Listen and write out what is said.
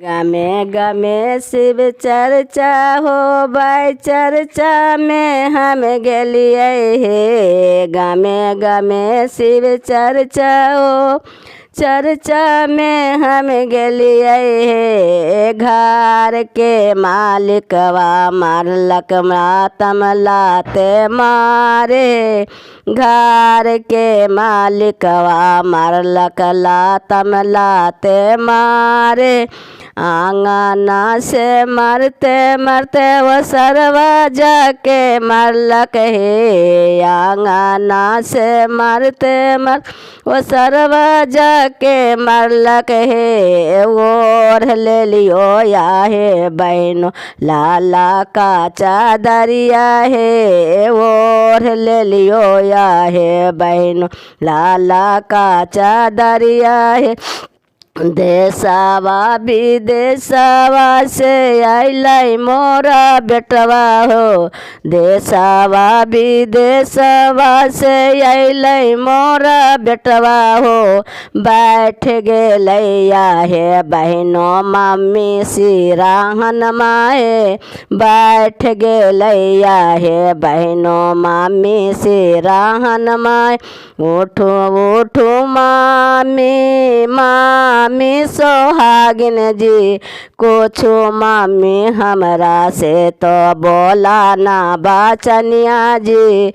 गामे गामे शिव चर्चा हो बाई चर्चा में हम गेलिए हे। गामे गामे शिव चर्चा हो चर्चा में हम गेलिए हे। घर के मालिकवा मारलक मातम लाते मारे। घर के मालिकवा मारलक लातम लाते मारे। आंगना से मरते मरते वो सरवा जाके मरलक हे। आंगना से मरते मर वो सरवा जाके मरलक हे। ओढ़ ले लियो या हे बहनों लाला का चादरिया हे। ओढ़ ले लियो या हे बहनों लाला का चादरिया है। देशवा विदेशवा से अइलै मोरा बेटवा हो। देशवा विदेशवा से अइलै मोरा बेटवा हो। बैठ गेलैया हे बहनों मम्मी सिराहन माए। बैठ गेलैया हे बहनों मम्मी सिराहन माए। उठो उठो मामी मामी सोहागिन जी कुछो मामी हमरा से तो बोला ना बचनिया जी।